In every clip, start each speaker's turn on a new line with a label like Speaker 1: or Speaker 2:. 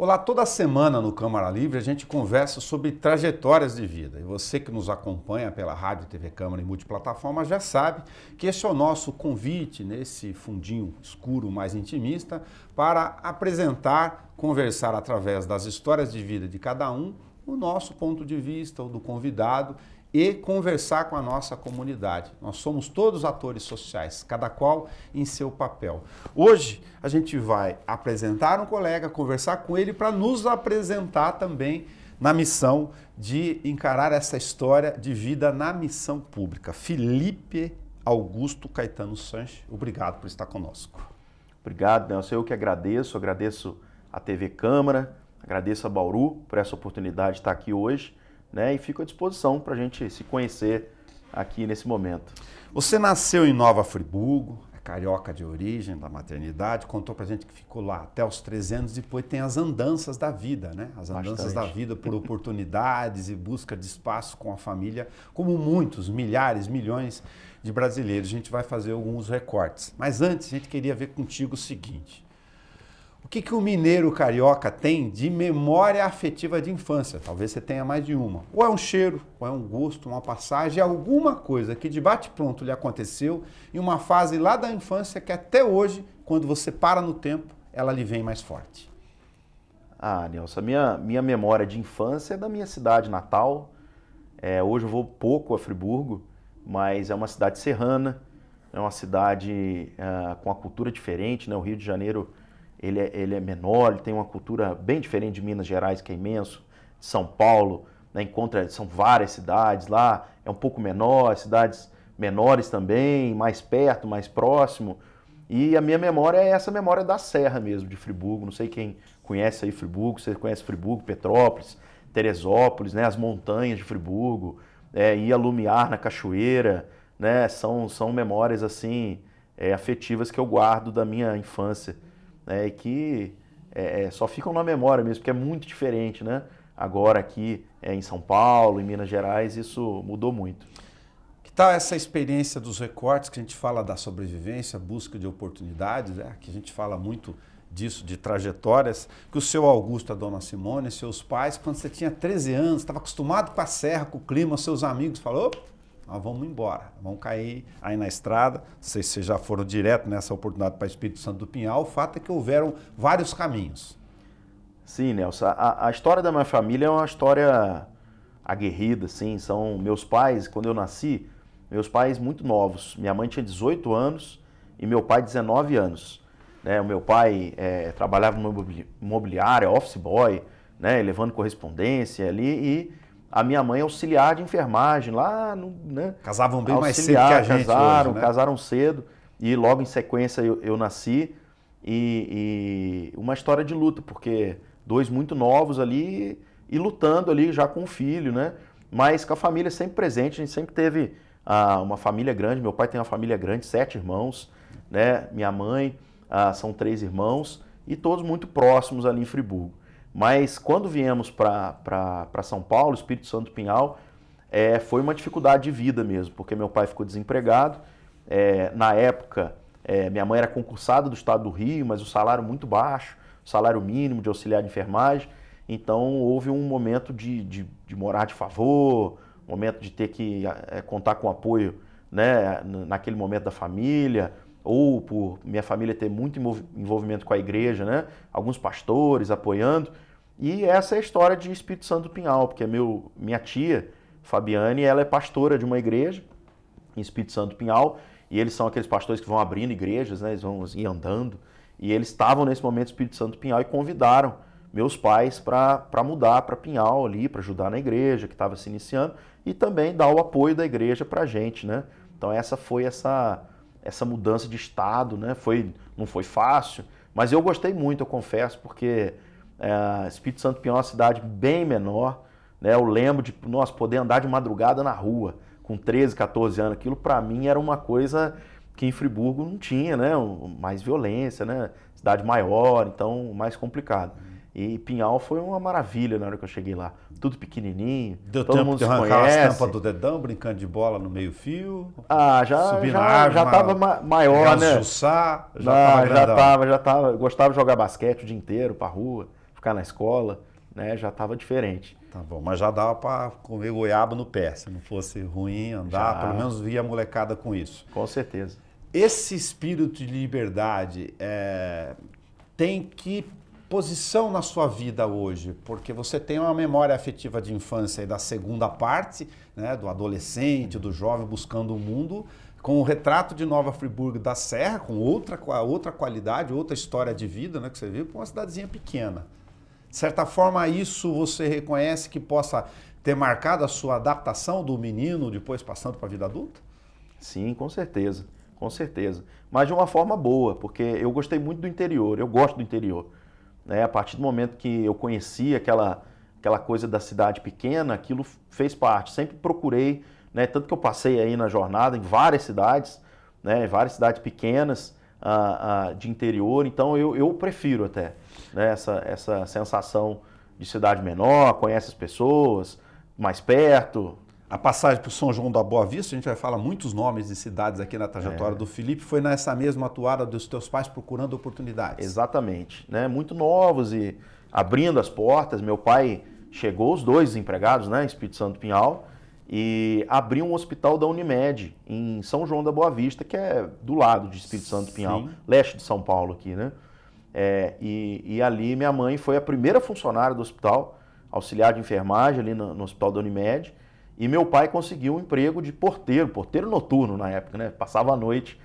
Speaker 1: Olá, toda semana no Câmara Livre a gente conversa sobre trajetórias de vida. E você que nos acompanha pela Rádio TV Câmara e multiplataforma já sabe que esse é o nosso convite nesse fundinho escuro mais intimista para apresentar, conversar através das histórias de vida de cada um, o nosso ponto de vista, o do convidado e conversar com a nossa comunidade. Nós somos todos atores sociais, cada qual em seu papel. Hoje a gente vai apresentar um colega, conversar com ele para nos apresentar também na missão de encarar essa história de vida na missão pública. Felipe Augusto Caetano Sanches, obrigado por estar conosco.
Speaker 2: Obrigado, Nelson. Eu que agradeço a TV Câmara, agradeço a Bauru por essa oportunidade de estar aqui hoje. E fico à disposição para a gente se conhecer aqui nesse momento.
Speaker 1: Você nasceu em Nova Friburgo, é carioca de origem, da maternidade, contou para a gente que ficou lá até os 13 anos, depois tem as andanças da vida, né? As andanças da vida por oportunidades e busca de espaço com a família, como muitos, milhares, milhões de brasileiros. A gente vai fazer alguns recortes. Mas antes, a gente queria ver contigo o seguinte. O que o mineiro carioca tem de memória afetiva de infância? Talvez você tenha mais de uma. Ou é um cheiro, ou é um gosto, uma passagem, alguma coisa que de bate-pronto lhe aconteceu em uma fase lá da infância que até hoje, quando você para no tempo, ela lhe vem mais forte.
Speaker 2: Ah, Nelson, a minha memória de infância é da minha cidade natal. Hoje eu vou pouco a Friburgo, mas é uma cidade serrana, é uma cidade com uma cultura diferente, né? O Rio de Janeiro ele é menor, ele tem uma cultura bem diferente de Minas Gerais, que é imenso, de São Paulo, né? São várias cidades lá, é um pouco menor, cidades menores também, mais perto, mais próximo. E a minha memória é essa memória da Serra mesmo, de Friburgo. Não sei quem conhece aí Friburgo, você conhece Friburgo, Petrópolis, Teresópolis, né? As montanhas de Friburgo, ir a Lumiar na cachoeira, né? São memórias assim afetivas que eu guardo da minha infância. E que só ficam na memória mesmo, porque é muito diferente, né? Agora aqui em São Paulo, em Minas Gerais, isso mudou muito.
Speaker 1: Que tal essa experiência dos recortes, que a gente fala da sobrevivência, busca de oportunidades, que a gente fala muito disso, de trajetórias, que o seu Augusto, a dona Simone, seus pais, quando você tinha 13 anos, estava acostumado com a serra, com o clima, seus amigos falaram: nós vamos embora, vamos cair aí na estrada. Não sei se vocês já foram direto nessa oportunidade para Espírito Santo do Pinhal. O fato é que houveram vários caminhos.
Speaker 2: Sim, Nelson. A história da minha família é uma história aguerrida, sim. São meus pais, quando eu nasci, meus pais muito novos. Minha mãe tinha 18 anos e meu pai 19 anos. O meu pai trabalhava numa imobiliária, office boy, levando correspondência ali, e a minha mãe auxiliar de enfermagem lá, né?
Speaker 1: Casavam bem mais cedo que a gente hoje, né?
Speaker 2: Casaram cedo e logo em sequência eu nasci e uma história de luta, porque dois muito novos ali e lutando ali já com o filho, né? Mas com a família sempre presente, a gente sempre teve uma família grande. Meu pai tem uma família grande, 7 irmãos, né? Minha mãe são 3 irmãos e todos muito próximos ali em Friburgo. Mas quando viemos para São Paulo, Espírito Santo do Pinhal, foi uma dificuldade de vida mesmo, porque meu pai ficou desempregado. Na época, minha mãe era concursada do estado do Rio, mas o salário muito baixo, o salário mínimo de auxiliar de enfermagem. Então houve um momento de morar de favor, um momento de ter que contar com apoio, né, naquele momento da família, ou por minha família ter muito envolvimento com a igreja, né? Alguns pastores apoiando. E essa é a história de Espírito Santo do Pinhal, porque minha tia, Fabiane, ela é pastora de uma igreja em Espírito Santo do Pinhal, e eles são aqueles pastores que vão abrindo igrejas, né? Eles vão ir andando, e eles estavam nesse momento no Espírito Santo do Pinhal e convidaram meus pais para mudar para Pinhal ali, para ajudar na igreja que estava se iniciando, e também dar o apoio da igreja para a gente, né? Então essa foi essa mudança de estado, né? Não foi fácil, mas eu gostei muito, eu confesso, porque Espírito Santo do Pinhal é uma cidade bem menor, né? Eu lembro de poder andar de madrugada na rua, com 13, 14 anos. Aquilo para mim era uma coisa que em Friburgo não tinha, né? Mais violência, né? Cidade maior, então mais complicado. E Pinhal foi uma maravilha na hora que eu cheguei lá. Tudo pequenininho,
Speaker 1: Deu
Speaker 2: todo
Speaker 1: tempo
Speaker 2: mundo
Speaker 1: de
Speaker 2: se
Speaker 1: arrancar
Speaker 2: conhece.
Speaker 1: as tampas do dedão, brincando de bola no meio-fio?
Speaker 2: Já estava maior, né?
Speaker 1: Jussá, já estava grandão.
Speaker 2: Já estava. Gostava de jogar basquete o dia inteiro, pra rua. ficar na escola, né, já estava diferente.
Speaker 1: Tá bom, mas já dava para comer goiaba no pé, se não fosse ruim andar, pelo menos via a molecada com isso.
Speaker 2: Com certeza.
Speaker 1: Esse espírito de liberdade tem que posição na sua vida hoje? Porque você tem uma memória afetiva de infância e da segunda parte, né, do adolescente, do jovem buscando o mundo, com o retrato de Nova Friburgo da Serra, com outra qualidade, outra história de vida, né, que você viu, para uma cidadezinha pequena. De certa forma, isso você reconhece que possa ter marcado a sua adaptação do menino, depois passando para a vida adulta?
Speaker 2: Sim, com certeza. Com certeza. Mas de uma forma boa, porque eu gostei muito do interior, eu gosto do interior. Né? A partir do momento que eu conheci aquela coisa da cidade pequena, aquilo fez parte. Sempre procurei, né? Tanto que eu passei aí na jornada em várias cidades, né? Várias cidades pequenas de interior, então eu prefiro até, né? essa sensação de cidade menor, conhece as pessoas, mais perto.
Speaker 1: A passagem para o São João da Boa Vista, a gente vai falar muitos nomes de cidades aqui na trajetória do Felipe, foi nessa mesma atuada dos teus pais procurando oportunidades.
Speaker 2: Exatamente, né? Muito novos e abrindo as portas. Meu pai chegou, os dois desempregados, né, em Espírito Santo Pinhal, e abriu um hospital da Unimed em São João da Boa Vista, que é do lado de Espírito Santo Pinhal,
Speaker 1: Sim.
Speaker 2: leste de São Paulo aqui, né? E ali minha mãe foi a primeira funcionária do hospital, auxiliar de enfermagem ali no hospital da Unimed, e meu pai conseguiu um emprego de porteiro noturno na época, né? Passava a noite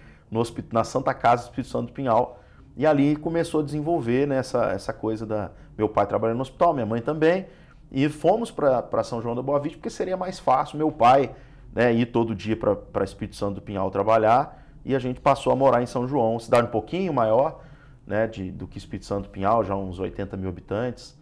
Speaker 2: na Santa Casa do Espírito Santo Pinhal, e ali começou a desenvolver, né, essa coisa meu pai trabalhando no hospital, minha mãe também, e fomos para São João da Boa Vista porque seria mais fácil meu pai, né, ir todo dia para Espírito Santo do Pinhal trabalhar, e a gente passou a morar em São João, cidade um pouquinho maior, né, do que Espírito Santo do Pinhal, já uns 80 mil habitantes,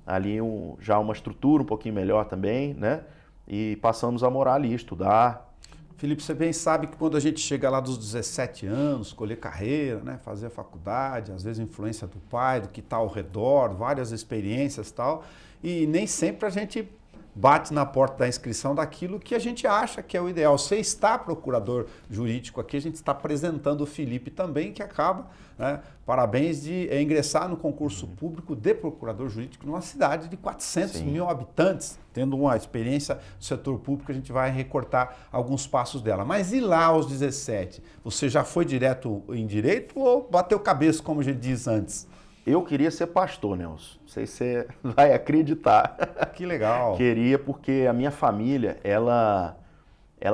Speaker 2: ali já uma estrutura um pouquinho melhor também, né, e passamos a morar ali, estudar.
Speaker 1: Felipe, você bem sabe que quando a gente chega lá dos 17 anos, escolher carreira, né, fazer a faculdade, às vezes influência do pai, do que está ao redor, várias experiências e tal, e nem sempre a gente bate na porta da inscrição daquilo que a gente acha que é o ideal. Você está procurador jurídico aqui, a gente está apresentando o Felipe também, que acaba, né, parabéns, de ingressar no concurso público de procurador jurídico numa cidade de 400 mil habitantes, tendo uma experiência no setor público, a gente vai recortar alguns passos dela. Mas e lá aos 17? Você já foi direto em direito ou bateu cabeça, como a gente diz antes?
Speaker 2: Eu queria ser pastor, Nelson. Não sei se você vai acreditar.
Speaker 1: Que legal.
Speaker 2: Queria, porque a minha família, ela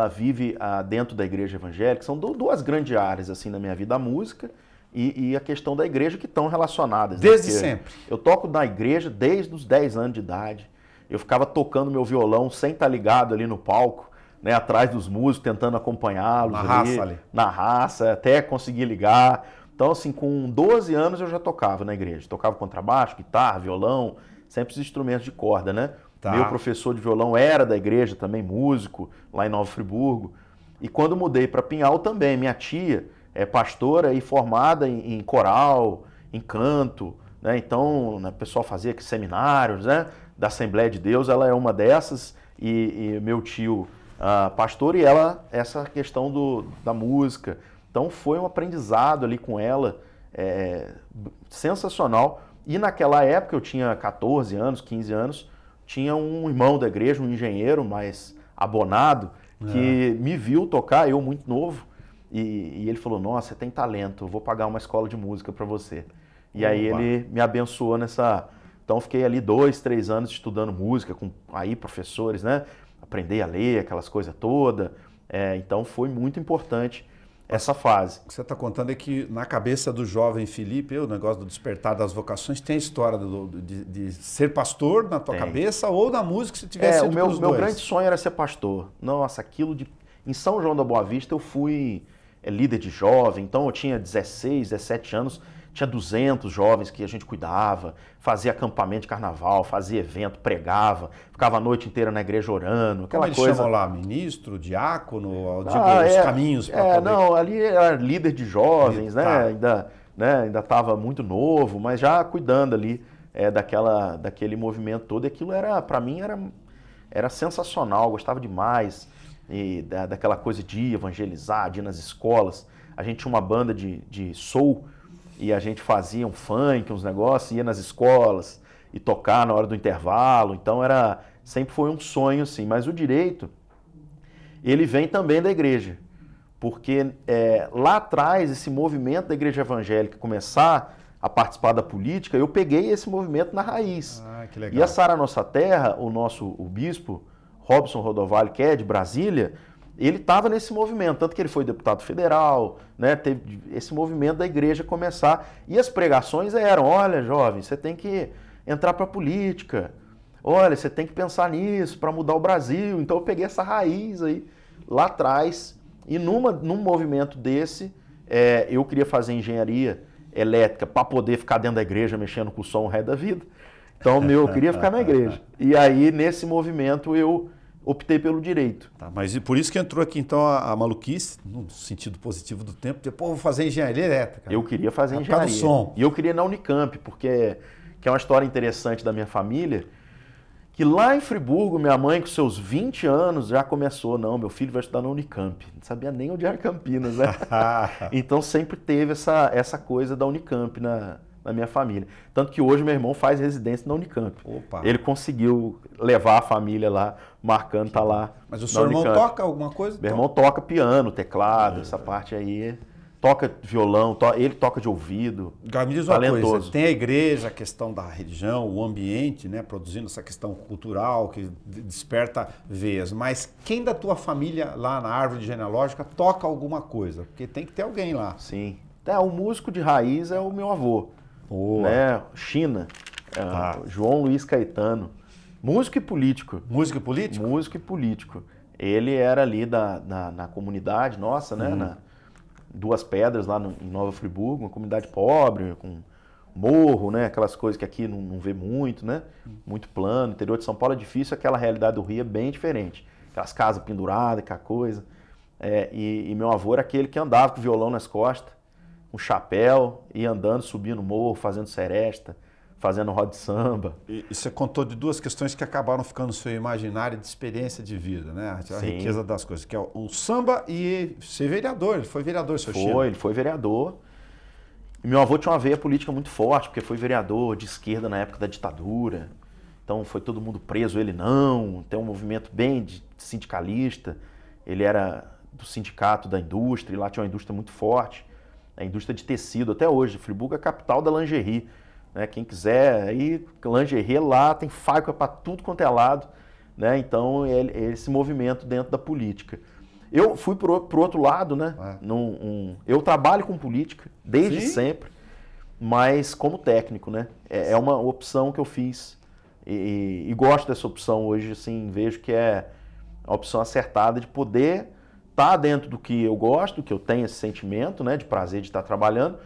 Speaker 2: vive dentro da igreja evangélica. São duas grandes áreas assim na minha vida, a música e a questão da igreja, que estão relacionadas.
Speaker 1: Desde sempre.
Speaker 2: Eu toco na igreja desde os 10 anos de idade. Eu ficava tocando meu violão sem estar ligado ali no palco, né, atrás dos músicos, tentando acompanhá-los.
Speaker 1: Na raça ali.
Speaker 2: Na raça, até conseguir ligar. Então, assim, com 12 anos eu já tocava na igreja. Tocava contrabaixo, guitarra, violão, sempre os instrumentos de corda, né?
Speaker 1: Tá.
Speaker 2: Meu professor de violão era da igreja também, músico, lá em Nova Friburgo. E quando mudei para Pinhal também, minha tia é pastora e formada em coral, em canto, né? Então, o pessoal fazia aqui seminários, né, da Assembleia de Deus, ela é uma dessas, e meu tio pastor, e ela, essa questão da música. Então foi um aprendizado ali com ela, sensacional. E naquela época, eu tinha 14 anos, 15 anos, tinha um irmão da igreja, um engenheiro mais abonado, que me viu tocar, eu muito novo, e ele falou, nossa, você tem talento, eu vou pagar uma escola de música para você. E aí ele me abençoou nessa... Então fiquei ali 2, 3 anos estudando música, com aí professores, né? Aprender a ler, aquelas coisas todas. Então foi muito importante essa fase.
Speaker 1: O que você está contando é que na cabeça do jovem Felipe, o negócio do despertar das vocações, tem a história de ser pastor na tua cabeça ou da música, se tivesse sido
Speaker 2: o meu grande sonho era ser pastor. Nossa, em São João da Boa Vista eu fui líder de jovem, então eu tinha 16, 17 anos, tinha 200 jovens que a gente cuidava, fazia acampamento de carnaval, fazia evento, pregava, ficava a noite inteira na igreja orando, aquela
Speaker 1: Como
Speaker 2: coisa.
Speaker 1: Eles chamam lá, ministro, diácono, os caminhos para poder...
Speaker 2: Não, ali era líder de jovens, né? Ainda estava muito novo, mas já cuidando ali daquele movimento todo, e aquilo para mim era sensacional, gostava demais, e daquela coisa de evangelizar, de ir nas escolas. A gente tinha uma banda de soul, e a gente fazia um funk, uns negócios, ia nas escolas, e tocar na hora do intervalo. Então sempre foi um sonho assim. Mas o direito, ele vem também da igreja. Porque lá atrás, esse movimento da igreja evangélica começar a participar da política, eu peguei esse movimento na raiz.
Speaker 1: Ah, que legal.
Speaker 2: E a Sara Nossa Terra, o bispo Robson Rodovalho, que é de Brasília, ele estava nesse movimento, tanto que ele foi deputado federal, né? Teve esse movimento da igreja começar. E as pregações eram, olha, jovem, você tem que entrar para a política, olha, você tem que pensar nisso para mudar o Brasil. Então eu peguei essa raiz aí lá atrás, e num movimento desse, eu queria fazer engenharia elétrica para poder ficar dentro da igreja mexendo com o som o resto da vida. Então eu queria ficar na igreja. E aí nesse movimento eu optei pelo direito.
Speaker 1: Tá, mas por isso que entrou aqui então a maluquice, no sentido positivo do tempo, de, pô, vou fazer engenharia elétrica.
Speaker 2: Eu queria fazer engenharia.
Speaker 1: Do som.
Speaker 2: E eu queria na Unicamp, porque que é uma história interessante da minha família, que lá em Friburgo, minha mãe com seus 20 anos já começou, não, meu filho vai estudar na Unicamp. Não sabia nem onde era Campinas, né? Então sempre teve essa coisa da Unicamp na minha família. Tanto que hoje meu irmão faz residência na Unicamp.
Speaker 1: Opa.
Speaker 2: Ele conseguiu levar a família lá, marcando, tá lá.
Speaker 1: Mas o seu irmão toca alguma coisa?
Speaker 2: Meu irmão toca piano, teclado, essa parte aí. Toca violão, ele toca de ouvido.
Speaker 1: Me diz uma coisa, tem a igreja, a questão da religião, o ambiente, né, produzindo essa questão cultural que desperta veias, mas quem da tua família lá na árvore genealógica toca alguma coisa? Porque tem que ter alguém lá.
Speaker 2: Sim. O músico de raiz é o meu avô, né? China, João Luiz Caetano, músico e político.
Speaker 1: Músico e político?
Speaker 2: Músico e político. Ele era ali na comunidade nossa, né, Duas Pedras, lá em Nova Friburgo, uma comunidade pobre, com morro, né? Aquelas coisas que aqui não vê muito, né? Muito plano. Interior de São Paulo é difícil, aquela realidade do Rio é bem diferente. Aquelas casas penduradas, aquela coisa. E meu avô era aquele que andava com o violão nas costas, um chapéu, ia andando, subindo o morro, fazendo seresta, fazendo roda de samba.
Speaker 1: E você contou de duas questões que acabaram ficando no seu imaginário de experiência de vida, né? A riqueza das coisas, que é o samba e ser vereador. Ele foi vereador, seu Chino.
Speaker 2: Ele foi vereador. E meu avô tinha uma veia política muito forte, porque foi vereador de esquerda na época da ditadura. Então foi todo mundo preso, ele não. Tem um movimento bem sindicalista. Ele era do sindicato da indústria, e lá tinha uma indústria muito forte. A indústria de tecido, até hoje. Friburgo é a capital da lingerie. Né? Quem quiser, aí lingerie lá tem fábrica para tudo quanto é lado, né? Então esse movimento dentro da política. Eu fui pro outro lado, né? Eu trabalho com política desde sempre, mas como técnico, né? É uma opção que eu fiz e gosto dessa opção hoje, assim, vejo que é a opção acertada de poder estar dentro do que eu gosto, do que eu tenho esse sentimento, né? De prazer de estar trabalhando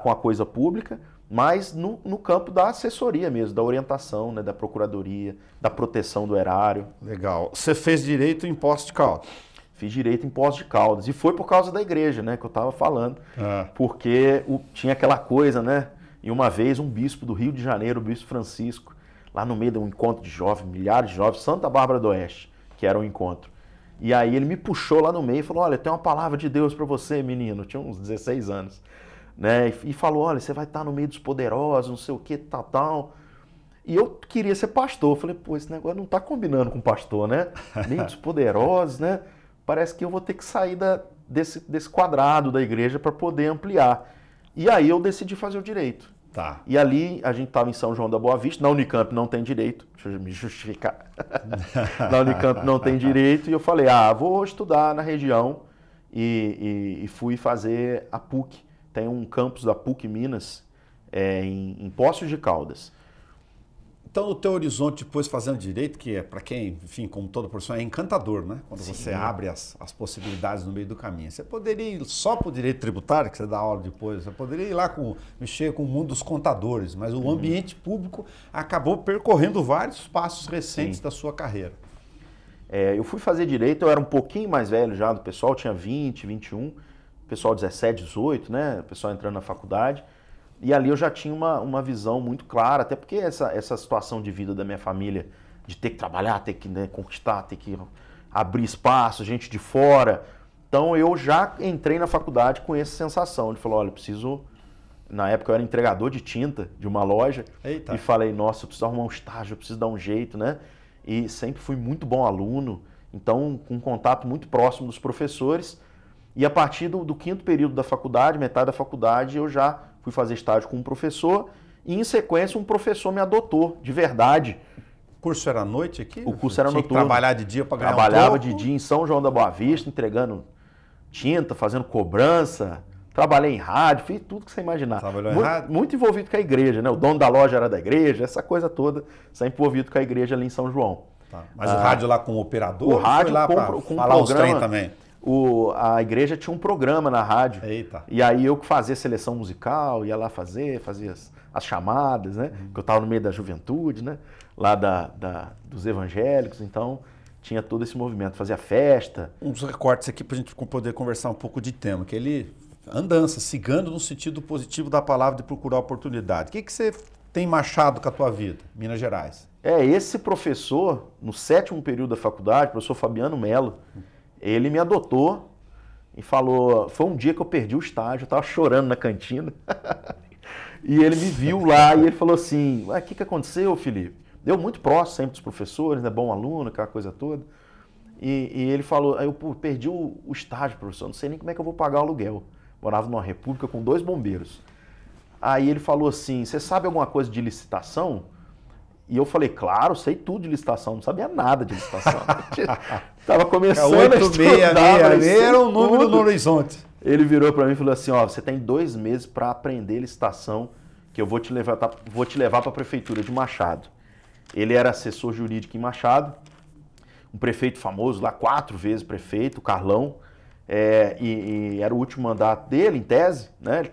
Speaker 2: com a coisa pública, mas no campo da assessoria mesmo, da orientação, né, da procuradoria, da proteção do erário.
Speaker 1: Legal. Você fez direito em Poços de Caldas?
Speaker 2: Fiz direito em Poços de Caldas. E foi por causa da igreja, né, que eu estava falando. Porque tinha aquela coisa, né? E uma vez um bispo do Rio de Janeiro, o bispo Francisco, lá no meio de um encontro de jovens, milhares de jovens, Santa Bárbara do Oeste, que era um encontro. E aí ele me puxou lá no meio e falou, olha, tem uma palavra de Deus para você, menino. Eu tinha uns 16 anos. Né? E falou, olha, você vai estar no meio dos poderosos, não sei o que, tal. E eu queria ser pastor. Eu falei, pô, esse negócio não está combinando com pastor, né? Meio dos poderosos, né? Parece que eu vou ter que sair desse quadrado da igreja para poder ampliar. E aí eu decidi fazer o direito.
Speaker 1: Tá.
Speaker 2: E ali a gente estava em São João da Boa Vista, na Unicamp não tem direito, deixa eu me justificar. Na Unicamp não tem direito, e eu falei, vou estudar na região, e fui fazer a PUC. Tem um campus da PUC Minas, em Poços de Caldas.
Speaker 1: Então, o teu horizonte depois fazendo direito, que é para quem, enfim, como toda profissão, é encantador, né? Quando você abre as possibilidades no meio do caminho. Você poderia ir só para o direito tributário, que você dá aula depois, você poderia ir lá mexer com o mundo dos contadores, mas o ambiente público acabou percorrendo vários passos recentes da sua carreira.
Speaker 2: Eu fui fazer direito, eu era um pouquinho mais velho já do pessoal, tinha 20, 21, o pessoal 17, 18, né? O pessoal entrando na faculdade. E ali eu já tinha uma visão muito clara, até porque essa situação de vida da minha família, de ter que trabalhar, ter que, né, conquistar, ter que abrir espaço, gente de fora. Então eu já entrei na faculdade com essa sensação. Ele falou, olha, preciso Na época eu era entregador de tinta de uma loja.
Speaker 1: Eita.
Speaker 2: E falei, nossa, eu preciso arrumar um estágio, eu preciso dar um jeito, né? E sempre fui muito bom aluno, então com um contato muito próximo dos professores. E a partir do 5º período da faculdade, metade da faculdade, eu já fui fazer estágio com um professor e em sequência um professor me adotou, de verdade.
Speaker 1: O curso era à noite aqui?
Speaker 2: O curso era noturno.
Speaker 1: Trabalhar de dia para ganhar
Speaker 2: Trabalhava
Speaker 1: um troco?
Speaker 2: de dia em São João da Boa Vista, entregando tinta, fazendo cobrança. Trabalhei em rádio, fiz tudo que você imaginar.
Speaker 1: Trabalhou em rádio?
Speaker 2: Muito envolvido com a igreja, né? O dono da loja era da igreja, essa coisa toda, sempre envolvido com a igreja ali em São João.
Speaker 1: Tá. Mas o rádio lá com o operador?
Speaker 2: O rádio
Speaker 1: foi lá
Speaker 2: com
Speaker 1: falar os
Speaker 2: programa,
Speaker 1: trem também?
Speaker 2: A igreja tinha um programa na rádio.
Speaker 1: Eita.
Speaker 2: E aí eu que fazia seleção musical, ia lá fazia as chamadas, né? Porque eu estava no meio da juventude, né? Lá dos evangélicos, então tinha todo esse movimento, fazia festa.
Speaker 1: Uns recortes aqui para a gente poder conversar um pouco de tema, que ele andança, cigando no sentido positivo da palavra de procurar oportunidade. O que você tem machado com a tua vida, Minas Gerais?
Speaker 2: Esse professor, no 7º período da faculdade, o professor Fabiano Melo, ele me adotou e falou, foi um dia que eu perdi o estágio, eu estava chorando na cantina, e ele me viu lá e ele falou assim, o que aconteceu, Felipe? Deu muito próximo sempre dos professores, né, bom aluno, aquela coisa toda, e ele falou, eu perdi o estágio, professor, não sei nem como é que eu vou pagar o aluguel. Morava numa república com 2 bombeiros. Aí ele falou assim, você sabe alguma coisa de licitação? E eu falei, claro, sei tudo de licitação, não sabia nada de licitação. Tava começando a estudar.
Speaker 1: Era um número no horizonte.
Speaker 2: Ele virou para mim e falou assim, você tem 2 meses para aprender licitação, que eu vou te levar para a prefeitura de Machado. Ele era assessor jurídico em Machado, um prefeito famoso lá, 4 vezes prefeito, o Carlão. E era o último mandato dele, em tese, né?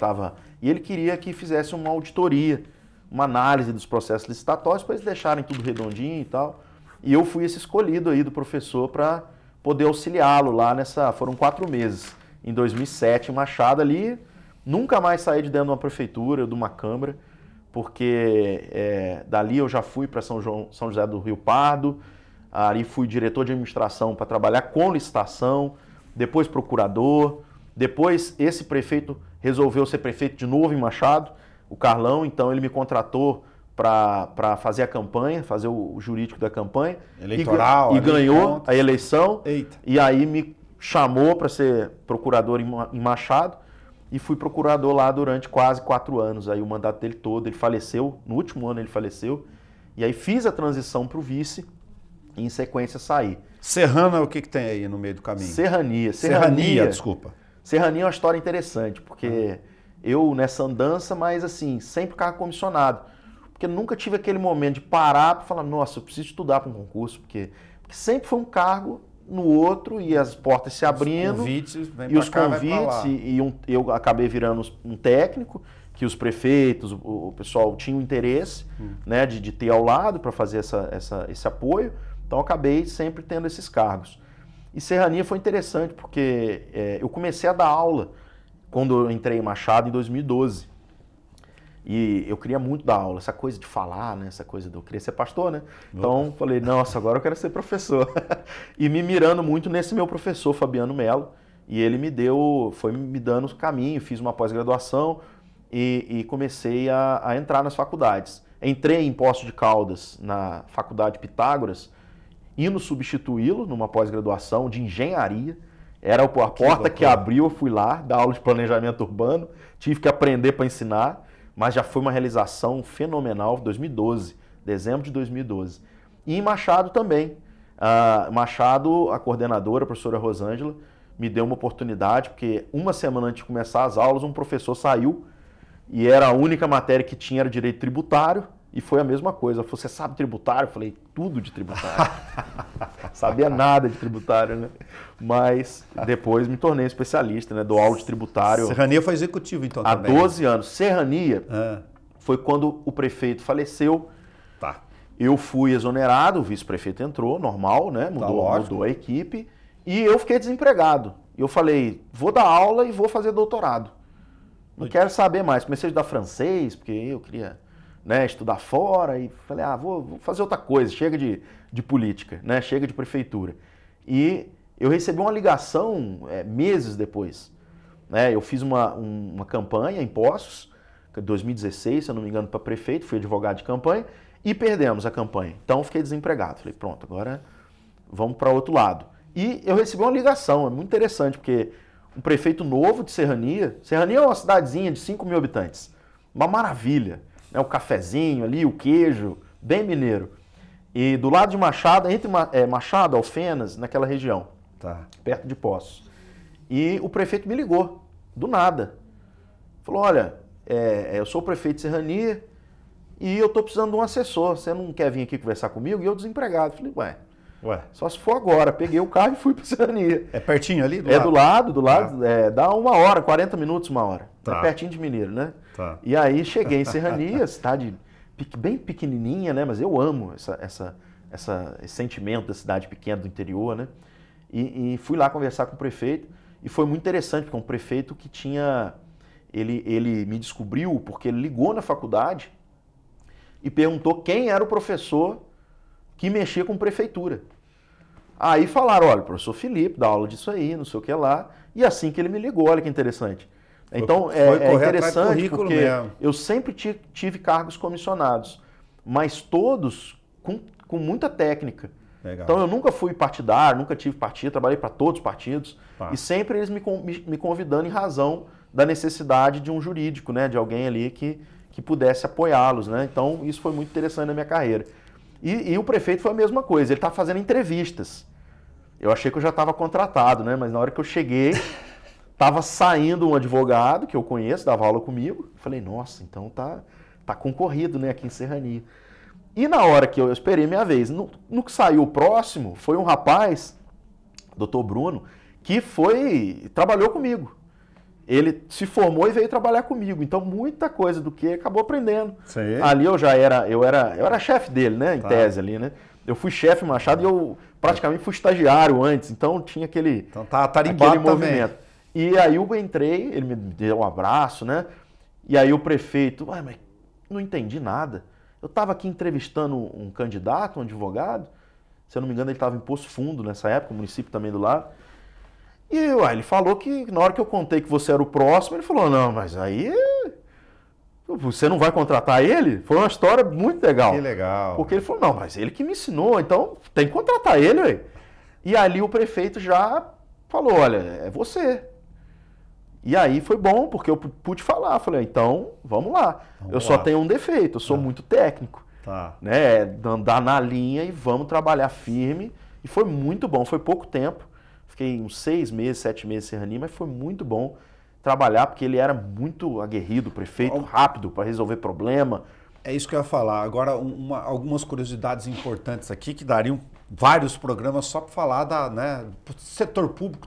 Speaker 2: E ele queria que fizesse uma auditoria, uma análise dos processos licitatórios, para eles deixarem tudo redondinho e tal. E eu fui esse escolhido aí do professor para poder auxiliá-lo lá foram 4 meses. Em 2007, em Machado ali, nunca mais saí de dentro de uma prefeitura, de uma câmara, porque dali eu já fui para São José do Rio Pardo, ali fui diretor de administração para trabalhar com licitação, depois procurador, depois esse prefeito resolveu ser prefeito de novo em Machado, o Carlão, então ele me contratou para fazer a campanha, fazer o jurídico da campanha.
Speaker 1: Eleitoral.
Speaker 2: E ganhou a eleição.
Speaker 1: Eita.
Speaker 2: E aí me chamou para ser procurador em Machado e fui procurador lá durante quase 4 anos. Aí o mandato dele todo, ele faleceu, no último ano ele faleceu. E aí fiz a transição para o vice e em sequência saí.
Speaker 1: Serrana, o que tem aí no meio do caminho?
Speaker 2: Serrania,
Speaker 1: desculpa.
Speaker 2: Serrania é uma história interessante, porque eu nessa andança, mas assim, sempre ficava comissionado. Porque nunca tive aquele momento de parar para falar, nossa, eu preciso estudar para um concurso, porque sempre foi um cargo no outro e as portas se abrindo. Os convites, eu acabei virando um técnico, que os prefeitos, o pessoal tinha um interesse né, de ter ao lado para fazer esse apoio. Então eu acabei sempre tendo esses cargos. E Serrania foi interessante porque eu comecei a dar aula quando eu entrei em Machado em 2012. E eu queria muito dar aula, essa coisa de falar, né? Essa coisa de eu queria ser pastor, né? Então falei, nossa, agora eu quero ser professor. E me mirando muito nesse meu professor, Fabiano Melo. E ele foi me dando o caminho, fiz uma pós-graduação e comecei a entrar nas faculdades. Entrei em Poços de Caldas, na Faculdade Pitágoras, indo substituí-lo numa pós-graduação de engenharia. Era a porta que abriu, eu fui lá, dar aula de planejamento urbano, tive que aprender para ensinar, mas já foi uma realização fenomenal, 2012, dezembro de 2012. E em Machado também. Machado, a coordenadora, a professora Rosângela, me deu uma oportunidade, porque uma semana antes de começar as aulas, um professor saiu e era a única matéria que tinha era direito tributário, e foi a mesma coisa. Ela falou, você sabe tributário? Eu falei, tudo de tributário. Sabia nada de tributário, né? Mas depois me tornei especialista, né? Dou aula de tributário.
Speaker 1: Serrania foi executivo, então,
Speaker 2: há
Speaker 1: também.
Speaker 2: 12 anos. Serrania foi quando o prefeito faleceu.
Speaker 1: Tá.
Speaker 2: Eu fui exonerado, o vice-prefeito entrou, normal, né? Mudou a equipe. E eu fiquei desempregado. Eu falei, vou dar aula e vou fazer doutorado. Não quero saber mais. Comecei a estudar francês, porque eu queria... né, estudar fora e falei, vou fazer outra coisa, chega de política, né, chega de prefeitura. E eu recebi uma ligação meses depois. Né, eu fiz uma campanha em Poços 2016, se eu não me engano, para prefeito, fui advogado de campanha, e perdemos a campanha. Então fiquei desempregado. Falei, pronto, agora vamos para outro lado. E eu recebi uma ligação, é muito interessante, porque um prefeito novo de Serrania é uma cidadezinha de 5 mil habitantes, uma maravilha, né? O cafezinho ali, o queijo, bem mineiro. E do lado de Machado, entre Machado, Alfenas, naquela região, perto de Poços. E o prefeito me ligou, do nada. Falou, olha, eu sou o prefeito de Serrania e eu estou precisando de um assessor, você não quer vir aqui conversar comigo? E eu desempregado. Falei, ué, só se for agora. Peguei o carro e fui para Serrania.
Speaker 1: É pertinho ali?
Speaker 2: Do lado. Dá 1 hora, 40 minutos, 1 hora. É pertinho de Mineiro, né? E aí cheguei em Serrania, cidade bem pequenininha, né? Mas eu amo esse sentimento da cidade pequena do interior, né? E fui lá conversar com o prefeito. E foi muito interessante, porque é um prefeito que tinha... Ele me descobriu porque ele ligou na faculdade e perguntou quem era o professor que mexia com prefeitura. Aí falaram, olha, o professor Felipe dá aula disso aí, não sei o que lá. E assim que ele me ligou, olha que interessante. Então, é interessante porque eu sempre tive cargos comissionados, mas todos com muita técnica.
Speaker 1: Legal.
Speaker 2: Então, eu nunca fui partidário, nunca tive partido, trabalhei para todos os partidos. E sempre eles me convidando em razão da necessidade de um jurídico, né, de alguém ali que pudesse apoiá-los, né? Então, isso foi muito interessante na minha carreira. E o prefeito foi a mesma coisa, ele estava fazendo entrevistas. Eu achei que eu já estava contratado, né? Mas na hora que eu cheguei, estava saindo um advogado que eu conheço, dava aula comigo. Falei, nossa, então tá concorrido, né, aqui em Serrania. E na hora que eu esperei minha vez, no que saiu o próximo, foi um rapaz, Dr. Bruno, que trabalhou comigo. Ele se formou e veio trabalhar comigo. Então, muita coisa do que acabou aprendendo.
Speaker 1: Sim.
Speaker 2: Ali eu era chefe dele, né? Em tese ali, né? Eu fui chefe Machado e eu praticamente fui estagiário antes. Então, tinha aquele movimento. E aí eu entrei, ele me deu um abraço, né? E aí o prefeito, mas não entendi nada. Eu estava aqui entrevistando um candidato, um advogado. Se eu não me engano, ele estava em Poço Fundo nessa época, o município também do lado. E ele falou que na hora que eu contei que você era o próximo, ele falou, não, mas aí você não vai contratar ele? Foi uma história muito legal.
Speaker 1: Que legal.
Speaker 2: Porque ele falou, não, mas ele que me ensinou, então tem que contratar ele, ué. E ali o prefeito já falou, olha, é você. E aí foi bom, porque eu pude falar, falei, então vamos lá. Só tenho um defeito, eu sou muito técnico. Né? Andar na linha e vamos trabalhar firme. E foi muito bom, foi pouco tempo. Fiquei uns 6 meses, 7 meses em Serrania, mas foi muito bom trabalhar, porque ele era muito aguerrido, prefeito, rápido para resolver problema.
Speaker 1: É isso que eu ia falar. Agora, algumas curiosidades importantes aqui que dariam vários programas só para falar do setor público.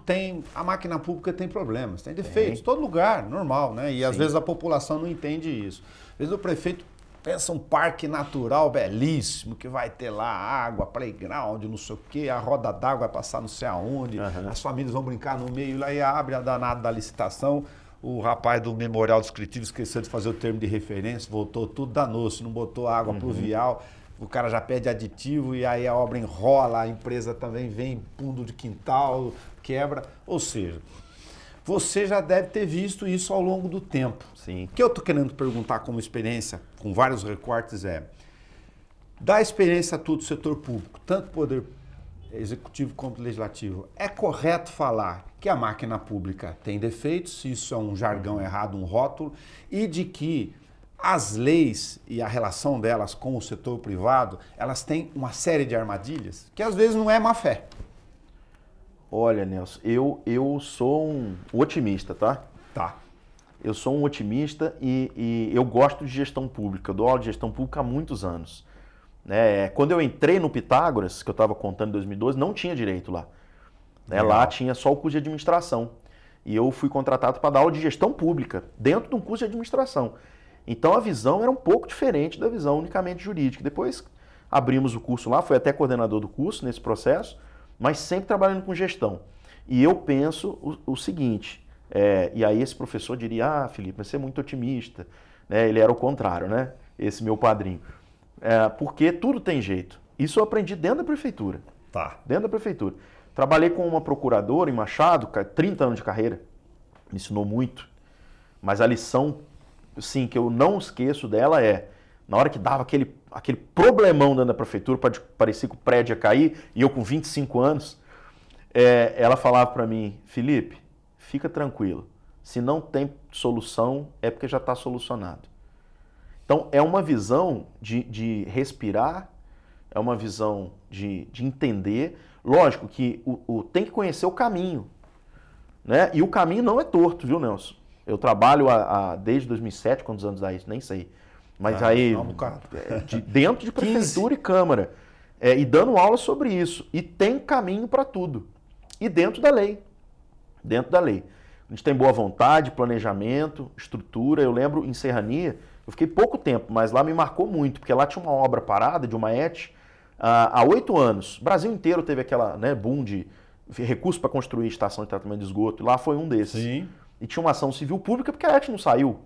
Speaker 1: A máquina pública tem problemas, tem defeitos, todo lugar, normal, né? E às vezes a população não entende isso. Às vezes o prefeito pensa um parque natural belíssimo, que vai ter lá água, playground, não sei o quê, a roda d'água vai passar não sei aonde, as famílias vão brincar no meio, lá e abre a danada da licitação, o rapaz do memorial descritivo esqueceu de fazer o termo de referência, voltou tudo danou-se, não botou água pluvial, o cara já pede aditivo e aí a obra enrola, a empresa também vem fundo de quintal, quebra, ou seja... Você já deve ter visto isso ao longo do tempo.
Speaker 2: Sim.
Speaker 1: O que eu estou querendo perguntar como experiência, com vários recortes, da experiência tua do setor público, tanto poder executivo quanto legislativo, é correto falar que a máquina pública tem defeitos, se isso é um jargão errado, um rótulo, e de que as leis e a relação delas com o setor privado, elas têm uma série de armadilhas, que às vezes não é má fé.
Speaker 2: Olha, Nelson, eu sou um otimista, tá?
Speaker 1: Tá.
Speaker 2: Eu sou um otimista e eu gosto de gestão pública. Eu dou aula de gestão pública há muitos anos. Quando eu entrei no Pitágoras, que eu estava contando em 2012, não tinha direito lá. Lá tinha só o curso de administração. E eu fui contratado para dar aula de gestão pública, dentro de um curso de administração. Então a visão era um pouco diferente da visão unicamente jurídica. Depois abrimos o curso lá, fui até coordenador do curso nesse processo, mas sempre trabalhando com gestão. E eu penso o seguinte, e aí esse professor diria, Felipe, mas você é muito otimista. Ele era o contrário, né? Esse meu padrinho. Porque tudo tem jeito. Isso eu aprendi dentro da prefeitura.
Speaker 1: Tá.
Speaker 2: Dentro da prefeitura. Trabalhei com uma procuradora em Machado, 30 anos de carreira. Me ensinou muito. Mas a lição sim, que eu não esqueço dela na hora que dava aquele problemão dentro da prefeitura, parecia que o prédio ia cair, e eu com 25 anos, ela falava para mim, Felipe, fica tranquilo, se não tem solução é porque já está solucionado. Então é uma visão de respirar, é uma visão de entender, lógico que tem que conhecer o caminho, né? E o caminho não é torto, viu, Nelson? Eu trabalho desde 2007, quantos anos dá isso? Nem sei. Mas aí, dentro de prefeitura e Câmara, e dando aula sobre isso. E tem caminho para tudo. E dentro da lei. Dentro da lei. A gente tem boa vontade, planejamento, estrutura. Eu lembro em Serrania, eu fiquei pouco tempo, mas lá me marcou muito, porque lá tinha uma obra parada de uma ET há 8 anos. O Brasil inteiro teve aquela boom de recurso para construir estação de tratamento de esgoto. E lá foi um desses.
Speaker 1: Sim.
Speaker 2: E tinha uma ação civil pública porque a ET não saiu.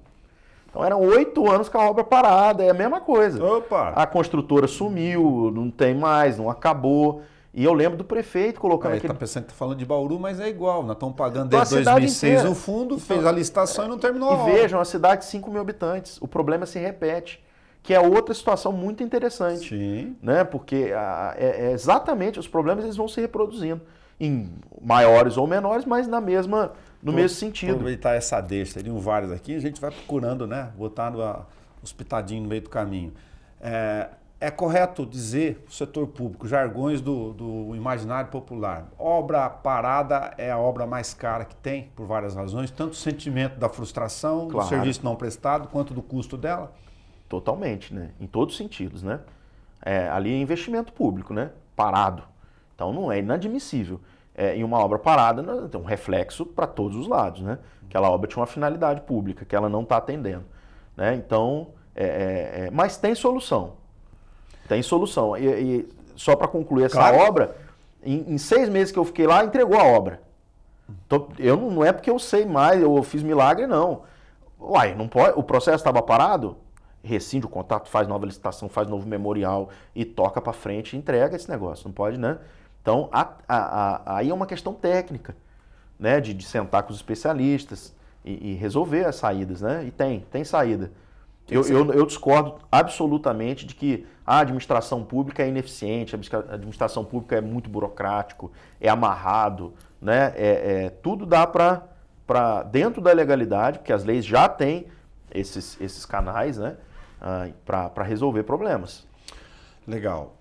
Speaker 2: Então eram 8 anos com a obra parada, é a mesma coisa.
Speaker 1: Opa.
Speaker 2: A construtora sumiu, não tem mais, não acabou. E eu lembro do prefeito colocando
Speaker 1: aquele... Tá pensando que tá falando de Bauru, mas é igual. Nós estamos pagando desde 2006 o fundo, fez a licitação e não terminou a obra.
Speaker 2: E vejam, uma cidade de 5 mil habitantes. O problema se repete, que é outra situação muito interessante.
Speaker 1: Sim.
Speaker 2: Né? Porque exatamente os problemas eles vão se reproduzindo. Em maiores ou menores, mas no mesmo sentido.
Speaker 1: Aproveitar essa deixa, teriam vários aqui, a gente vai procurando, né? Botar os pitadinhos no meio do caminho. É correto dizer, o setor público, jargões do imaginário popular, obra parada é a obra mais cara que tem, por várias razões, tanto o sentimento da frustração, do serviço não prestado, quanto do custo dela?
Speaker 2: Totalmente, né? Em todos os sentidos, né? Ali é investimento público, né? Parado. Então não é inadmissível. Em uma obra parada tem um reflexo para todos os lados, né? Aquela obra tinha uma finalidade pública que ela não está atendendo, né? Então, mas tem solução. Tem solução. E só para concluir essa obra, em 6 meses que eu fiquei lá, entregou a obra. Então, não é porque eu sei mais, eu fiz milagre, não. Uai, não pode, o processo estava parado? Rescinde o contrato, faz nova licitação, faz novo memorial e toca para frente e entrega esse negócio. Não pode, né? Então, aí é uma questão técnica, né? De sentar com os especialistas e resolver as saídas, né? E tem saída. Eu discordo absolutamente de que a administração pública é ineficiente, a administração pública é muito burocrático, é amarrado, né? Tudo dá para dentro da legalidade, porque as leis já têm esses canais, né? Para resolver problemas.
Speaker 1: Legal.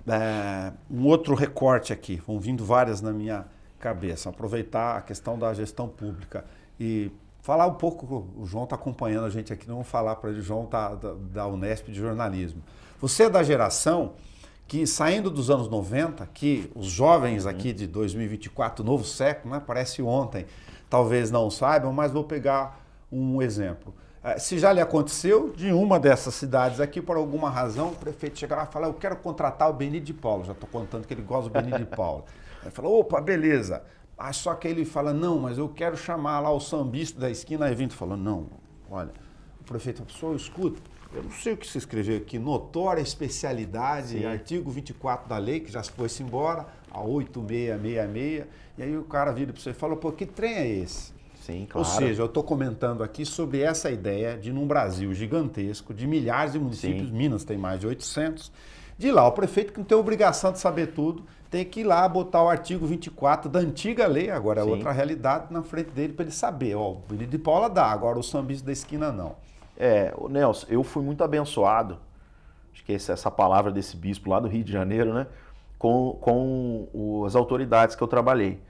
Speaker 1: Um outro recorte aqui, vão vindo várias na minha cabeça. Aproveitar a questão da gestão pública e falar um pouco, o João está acompanhando a gente aqui, não vamos falar para ele, o João tá da Unesp de jornalismo. Você é da geração que, saindo dos anos 90, que os jovens aqui de 2024, novo século, né, parece ontem, talvez não saibam, mas vou pegar um exemplo. Se já lhe aconteceu, de uma dessas cidades aqui, por alguma razão, o prefeito chega lá e fala, eu quero contratar o Benito de Paula. Já estou contando que ele gosta do Benito de Paula. Aí fala, opa, beleza. Só que ele fala, não, mas eu quero chamar lá o sambista da esquina. Aí Vinto falou, não, olha, o prefeito falou, escuta, eu não sei o que se escreveu aqui, notória especialidade, sim, artigo 24 da lei, que já foi-se embora, a 8666, e aí o cara vira para você e fala, pô, que trem é esse?
Speaker 2: Sim, claro.
Speaker 1: Ou seja, eu estou comentando aqui sobre essa ideia de, num Brasil gigantesco, de milhares de municípios, sim, Minas tem mais de 800, de ir lá, o prefeito que não tem obrigação de saber tudo, tem que ir lá botar o artigo 24 da antiga lei, agora é outra realidade, na frente dele para ele saber, ó, o Benito de Paula dá, agora o sambista da esquina não.
Speaker 2: Nelson, eu fui muito abençoado, acho que essa palavra desse bispo lá do Rio de Janeiro, né, com as autoridades que eu trabalhei.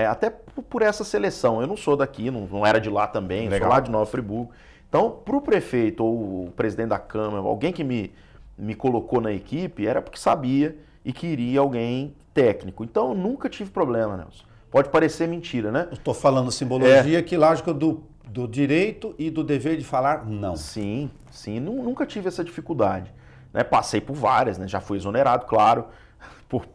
Speaker 2: Até por essa seleção. Eu não sou daqui, não era de lá também, sou lá de Nova Friburgo. Então, para o prefeito ou o presidente da Câmara, alguém que me colocou na equipe, era porque sabia e queria alguém técnico. Então, eu nunca tive problema, Nelson. Pode parecer mentira, né?
Speaker 1: Eu estou falando simbologia que lógica do direito e do dever de falar não.
Speaker 2: Sim, nunca tive essa dificuldade. Passei por várias, já fui exonerado, claro,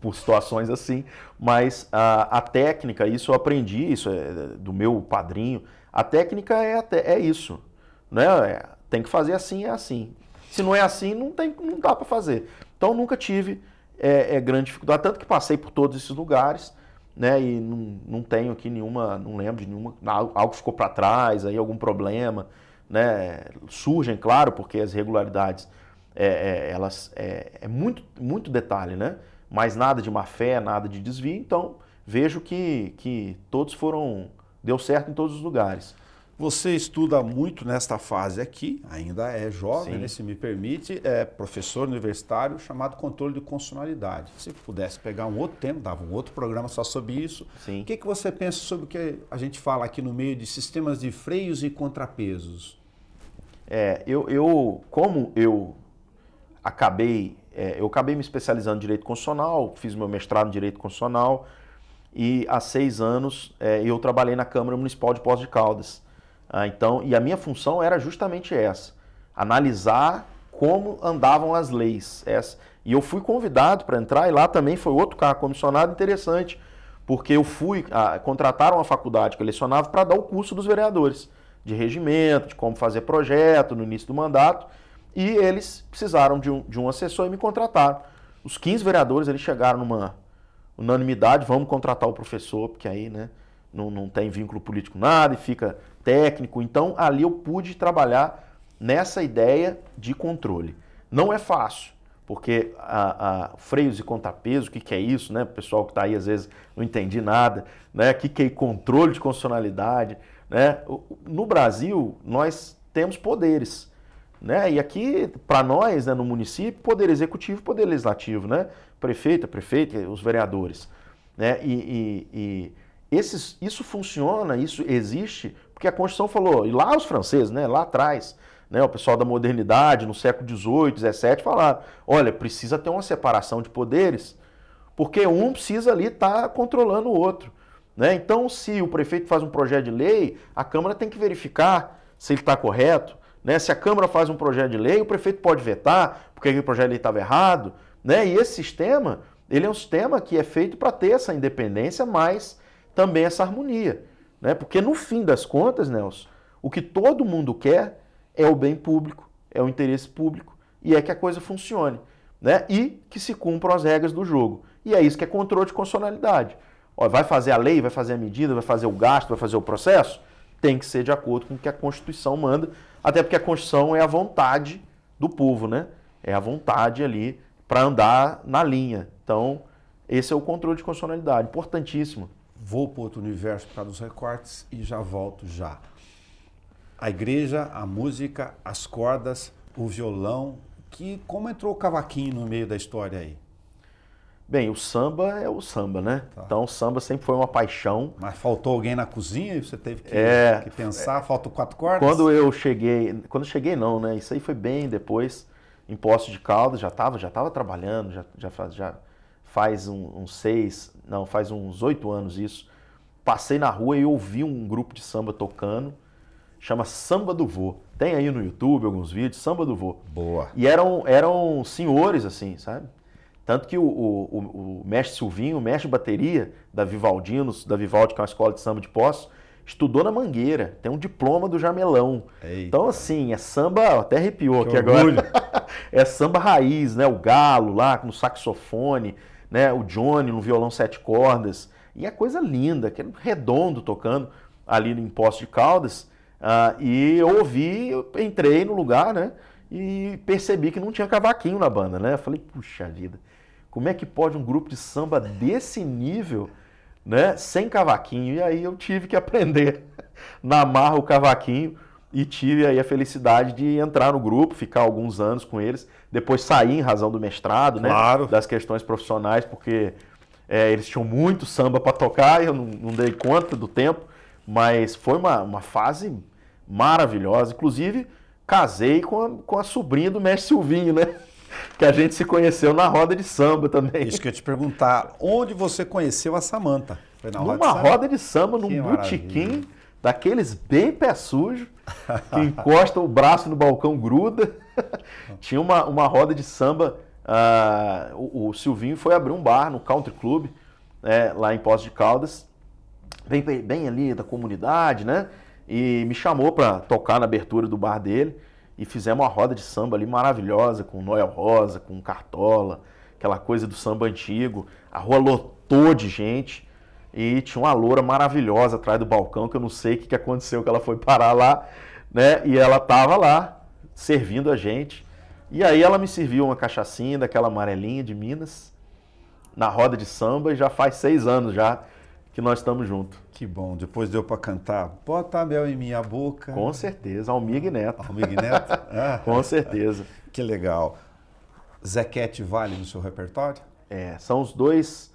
Speaker 2: por situações assim, mas a técnica, isso eu aprendi, isso é do meu padrinho, a técnica é isso, né? Tem que fazer assim, é assim. Se não é assim, não dá para fazer. Então nunca tive grande dificuldade, tanto que passei por todos esses lugares, né? E não tenho aqui nenhuma, não lembro de nenhuma, algo ficou para trás, aí algum problema, né? Surgem, claro, porque as irregularidades elas muito, muito detalhe, né? Mas nada de má fé, nada de desvio, então vejo que todos deu certo em todos os lugares.
Speaker 1: Você estuda muito nesta fase aqui, ainda é jovem, né,
Speaker 2: Sim.
Speaker 1: se me permite, é professor universitário chamado controle de constitucionalidade. Se pudesse pegar um outro tema, dava um outro programa só sobre isso.
Speaker 2: Sim.
Speaker 1: O que você pensa sobre o que a gente fala aqui no meio de sistemas de freios e contrapesos?
Speaker 2: Como eu acabei me especializando em Direito Constitucional, fiz meu mestrado em Direito Constitucional e há 6 anos eu trabalhei na Câmara Municipal de Poços de Caldas. Então, e a minha função era justamente essa, analisar como andavam as leis. E eu fui convidado para entrar e lá também foi outro cargo comissionado interessante, porque eu contrataram uma faculdade que eu lecionava para dar o curso dos vereadores, de regimento, de como fazer projeto no início do mandato, e eles precisaram de um assessor e me contrataram. Os 15 vereadores eles chegaram numa unanimidade, vamos contratar o professor, porque aí, né, não tem vínculo político nada e fica técnico. Então ali eu pude trabalhar nessa ideia de controle. Não é fácil, porque freios e contrapesos, o que é isso, né? O pessoal que está aí às vezes não entendi nada, né? O que é controle de constitucionalidade, né? No Brasil nós temos poderes, né? E aqui para nós, né, no município, poder executivo, poder legislativo, né? Prefeito, os vereadores, né? Isso funciona, isso existe, porque a Constituição falou, e lá os franceses, né, lá atrás, né, o pessoal da modernidade, no século XVIII, XVII, falaram, olha, precisa ter uma separação de poderes, porque um precisa ali estar controlando o outro. Né? Então, se o prefeito faz um projeto de lei, a Câmara tem que verificar se ele está correto. Né? Se a Câmara faz um projeto de lei, o prefeito pode vetar, porque aquele projeto de lei estava errado. Né? E esse sistema, ele é um sistema que é feito para ter essa independência, mas também essa harmonia, né? Porque no fim das contas, Nelson, o que todo mundo quer é o bem público, é o interesse público e é que a coisa funcione, né? E que se cumpram as regras do jogo. E é isso que é controle de constitucionalidade. Ó, vai fazer a lei, vai fazer a medida, vai fazer o gasto, vai fazer o processo? Tem que ser de acordo com o que a Constituição manda, até porque a Constituição é a vontade do povo, né? É a vontade ali para andar na linha. Então, esse é o controle de constitucionalidade, importantíssimo.
Speaker 1: Vou para outro universo por causa dos recortes e já volto já. A igreja, a música, as cordas, o violão, como entrou o cavaquinho no meio da história aí?
Speaker 2: Bem, o samba é o samba, né? Tá. Então o samba sempre foi uma paixão.
Speaker 1: Mas faltou alguém na cozinha e você teve que pensar, faltam 4 cordas?
Speaker 2: Quando cheguei não, né? Isso aí foi bem depois, em Poços de Caldas, já estava trabalhando, já faz faz uns 8 anos isso. Passei na rua e ouvi um grupo de samba tocando, chama Samba do Vô. Tem aí no YouTube alguns vídeos, Samba do Vô.
Speaker 1: Boa.
Speaker 2: E eram senhores, assim, sabe? Tanto que o mestre Silvinho, o mestre de bateria da Vivaldi, que é uma escola de samba de Poços, estudou na Mangueira, tem um diploma do Jamelão. Eita. Então, assim, é samba, até arrepiou aqui agora. É samba raiz, né? O Galo lá no saxofone, né? O Johnny no violão 7 cordas. E é coisa linda, aquele redondo tocando ali em Poços de Caldas. E eu entrei no lugar, né? E percebi que não tinha cavaquinho na banda, né? Eu falei, puxa vida, como é que pode um grupo de samba desse nível, né, sem cavaquinho? E aí eu tive que aprender na marra o cavaquinho e tive aí a felicidade de entrar no grupo, ficar alguns anos com eles, depois sair em razão do mestrado,
Speaker 1: claro,
Speaker 2: né, das questões profissionais, porque eles tinham muito samba para tocar e eu não dei conta do tempo, mas foi uma fase maravilhosa. Inclusive, casei com a sobrinha do mestre Silvinho, né? Que a gente se conheceu na roda de samba também.
Speaker 1: Isso que eu ia te perguntar, onde você conheceu a Samanta?
Speaker 2: Foi numa roda de samba, num botequim, daqueles bem pé sujo, que encosta o braço no balcão, gruda. Tinha uma roda de samba, o Silvinho foi abrir um bar no Country Club, lá em Poços de Caldas, bem ali da comunidade, né? E me chamou para tocar na abertura do bar dele. E fizemos uma roda de samba ali maravilhosa, com Noel Rosa, com Cartola, aquela coisa do samba antigo. A rua lotou de gente e tinha uma loura maravilhosa atrás do balcão, que eu não sei o que aconteceu, que ela foi parar lá, né? E ela estava lá servindo a gente. E aí ela me serviu uma cachaçinha daquela amarelinha de Minas, na roda de samba, e já faz 6 anos já que nós estamos juntos.
Speaker 1: Que bom, depois deu para cantar Bota mel em minha boca.
Speaker 2: Com certeza, Almig Neto.
Speaker 1: Almig Neto?
Speaker 2: Com certeza.
Speaker 1: Que legal. Zequete vale no seu repertório?
Speaker 2: São os dois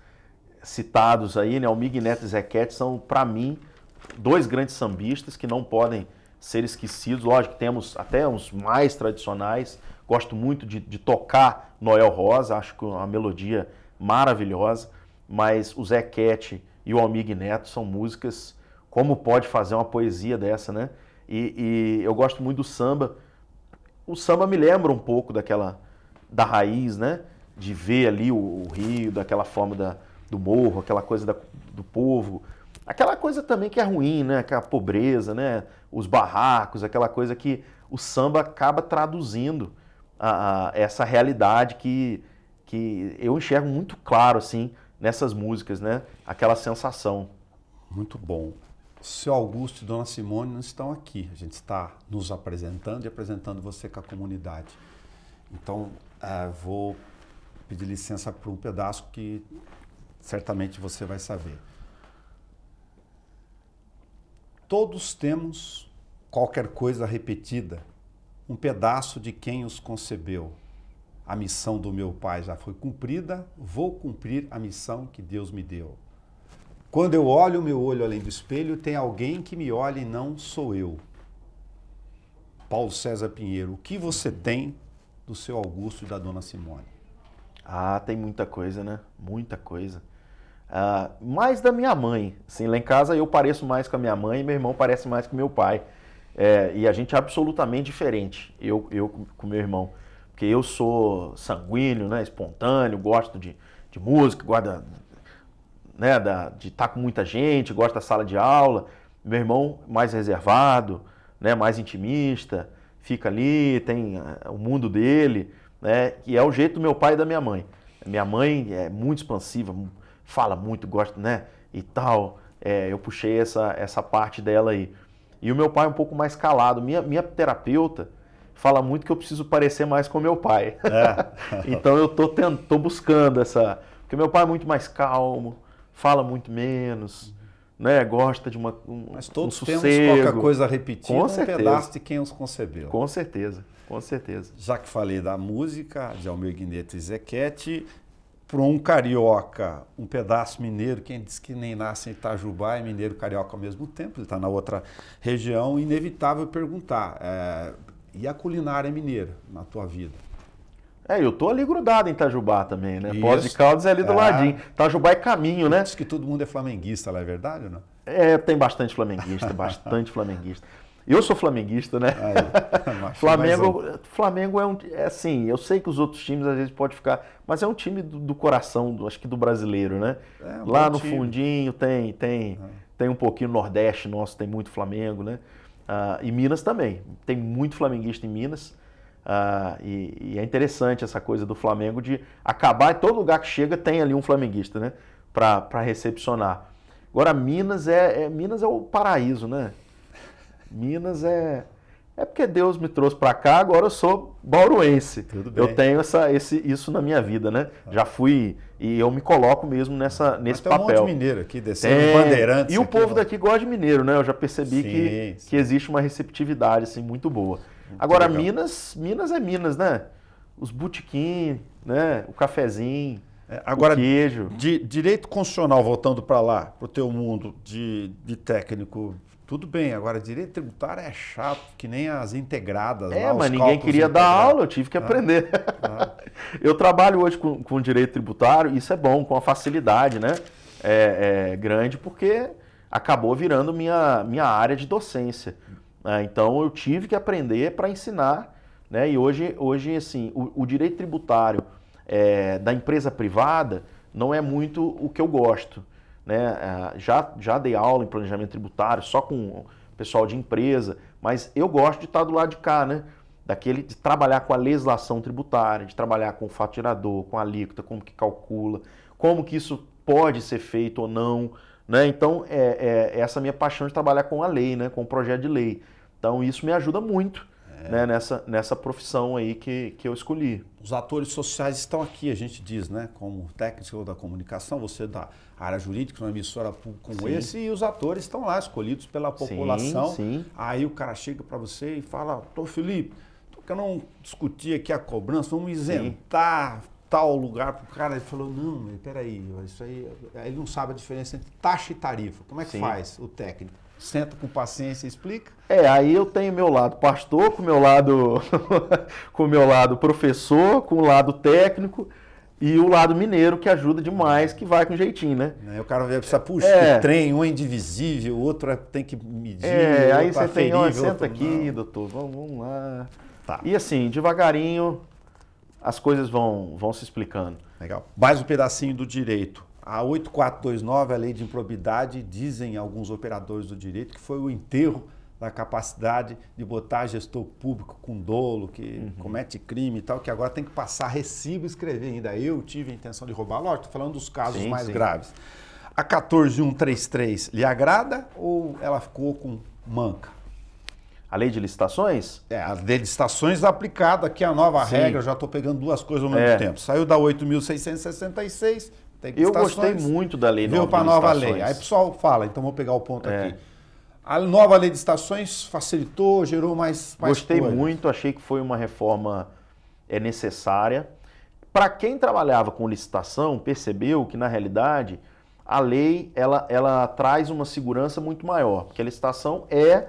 Speaker 2: citados aí, né? Almig Neto e Zequete são, para mim, 2 grandes sambistas que não podem ser esquecidos. Lógico que temos até uns mais tradicionais. Gosto muito de tocar Noel Rosa, acho que é uma melodia maravilhosa, mas o Zequete e o Almig Neto são músicas, como pode fazer uma poesia dessa, né? E eu gosto muito do samba. O samba me lembra um pouco da raiz, né? De ver ali o Rio, daquela forma do morro, aquela coisa do povo. Aquela coisa também que é ruim, né? Aquela pobreza, né? Os barracos, aquela coisa que o samba acaba traduzindo essa realidade que eu enxergo muito claro, assim, nessas músicas, né? Aquela sensação.
Speaker 1: Muito bom. Seu Augusto e Dona Simone não estão aqui. A gente está nos apresentando e apresentando você com a comunidade. Então, vou pedir licença para um pedaço que certamente você vai saber. Todos temos qualquer coisa repetida, um pedaço de quem os concebeu. A missão do meu pai já foi cumprida, vou cumprir a missão que Deus me deu. Quando eu olho o meu olho além do espelho, tem alguém que me olha e não sou eu. Paulo César Pinheiro, o que você tem do seu Augusto e da Dona Simone?
Speaker 2: Tem muita coisa, né? Muita coisa. Mais da minha mãe. Assim, lá em casa eu pareço mais com a minha mãe e meu irmão parece mais com meu pai. E a gente é absolutamente diferente, eu com meu irmão. Porque eu sou sanguíneo, né? Espontâneo, gosto de música, gosto de estar com muita gente, gosto da sala de aula. Meu irmão mais reservado, né? Mais intimista, fica ali, tem o mundo dele, né? Que é o jeito do meu pai e da minha mãe. Minha mãe é muito expansiva, fala muito, gosta, né? E tal. Eu puxei essa parte dela aí. E o meu pai é um pouco mais calado. Minha terapeuta fala muito que eu preciso parecer mais com meu pai. Então eu tô buscando essa... Porque meu pai é muito mais calmo, fala muito menos, né? Gosta de
Speaker 1: Mas todos
Speaker 2: um
Speaker 1: temos
Speaker 2: sossego.
Speaker 1: qualquer coisa repetida,
Speaker 2: Com
Speaker 1: um
Speaker 2: certeza.
Speaker 1: pedaço de quem os concebeu.
Speaker 2: Com certeza, com certeza.
Speaker 1: Já que falei da música, de Almig Neto e Zequete, para um carioca, um pedaço mineiro, quem diz que nem nasce em Itajubá é mineiro carioca ao mesmo tempo, ele está na outra região, inevitável perguntar, e a culinária mineira na tua vida?
Speaker 2: Eu tô ali grudado em Itajubá também, né?
Speaker 1: Isso.
Speaker 2: Foz de Caldas é ali do ladinho. Itajubá é caminho, né?
Speaker 1: Diz que todo mundo é flamenguista, lá é verdade ou não?
Speaker 2: Tem bastante flamenguista, bastante flamenguista. Eu sou flamenguista, né? Flamengo é assim, eu sei que os outros times às vezes podem ficar, mas é um time do coração, acho que do brasileiro, né? Lá no fundinho tem um pouquinho no Nordeste nosso, tem muito Flamengo, né? E Minas também, tem muito flamenguista em Minas. E é interessante essa coisa do Flamengo de acabar, em todo lugar que chega tem ali um flamenguista, né? Para recepcionar. Agora, Minas é o paraíso, né? Minas é porque Deus me trouxe para cá, agora eu sou bauruense.
Speaker 1: Tudo bem.
Speaker 2: Eu tenho isso na minha vida, né? Já fui, e eu me coloco mesmo nesse papel.
Speaker 1: Tem um monte de mineiro aqui, descendo Bandeirantes.
Speaker 2: E o povo daqui gosta de mineiro, né? Eu já percebi
Speaker 1: sim.
Speaker 2: que existe uma receptividade assim, muito boa. Agora,
Speaker 1: legal.
Speaker 2: Minas é Minas, né? Os botequim, né? O cafezinho,
Speaker 1: Agora,
Speaker 2: o queijo.
Speaker 1: Direito constitucional, voltando para lá, para o teu mundo de técnico, tudo bem. Agora, direito tributário é chato, que nem as integradas.
Speaker 2: Mas ninguém queria dar aula, eu tive que aprender. Eu trabalho hoje com direito tributário, isso é bom, com a facilidade, né? Grande, porque acabou virando minha área de docência. Então, eu tive que aprender para ensinar, né? E hoje assim, o direito tributário da empresa privada não é muito o que eu gosto, né? Já dei aula em planejamento tributário só com o pessoal de empresa, mas eu gosto de estar do lado de cá, né? De trabalhar com a legislação tributária, de trabalhar com o fato gerador, com a alíquota, como que calcula, como que isso pode ser feito ou não, né? Então, essa minha paixão de trabalhar com a lei, né? Com o projeto de lei. Então isso me ajuda muito, né, nessa profissão aí que eu escolhi.
Speaker 1: Os atores sociais estão aqui, a gente diz, né? Como técnico da comunicação, você da área jurídica, uma emissora pública como esse, e os atores estão lá, escolhidos pela população.
Speaker 2: Sim.
Speaker 1: Aí o cara chega para você e fala, Dr. Felipe, eu não discutir aqui a cobrança, vamos isentar tal lugar para o cara. Ele falou, não, peraí, isso aí, ele não sabe a diferença entre taxa e tarifa. Como é que faz o técnico? Senta com paciência e explica?
Speaker 2: Aí eu tenho meu lado pastor, com o meu lado, com o meu lado professor, com o lado técnico e o lado mineiro que ajuda demais, que vai com jeitinho, né?
Speaker 1: Aí o cara vai precisar, puxa, o trem, um é indivisível, o outro tem que medir,
Speaker 2: aí você tem, senta
Speaker 1: outro,
Speaker 2: aqui, doutor, vamos lá. Tá. E assim, devagarinho, as coisas vão se explicando.
Speaker 1: Legal. Mais um pedacinho do direito. A 8429, a lei de improbidade, dizem alguns operadores do direito que foi o enterro da capacidade de botar gestor público com dolo, que comete crime e tal, que agora tem que passar recibo e escrever ainda. Eu tive a intenção de roubar. Lógico, estou falando dos casos mais graves. A 14133 lhe agrada ou ela ficou com manca?
Speaker 2: A lei de licitações?
Speaker 1: A lei de licitações aplicada aqui a nova regra, já estou pegando duas coisas ao mesmo tempo. Saiu da 8.666,
Speaker 2: eu gostei muito da lei
Speaker 1: veio para a nova lei. Aí o pessoal fala, então vou pegar o ponto aqui. A nova lei de licitações facilitou, gerou mais
Speaker 2: Gostei muito, achei que foi uma reforma necessária. Para quem trabalhava com licitação, percebeu que na realidade a lei ela traz uma segurança muito maior, porque a licitação é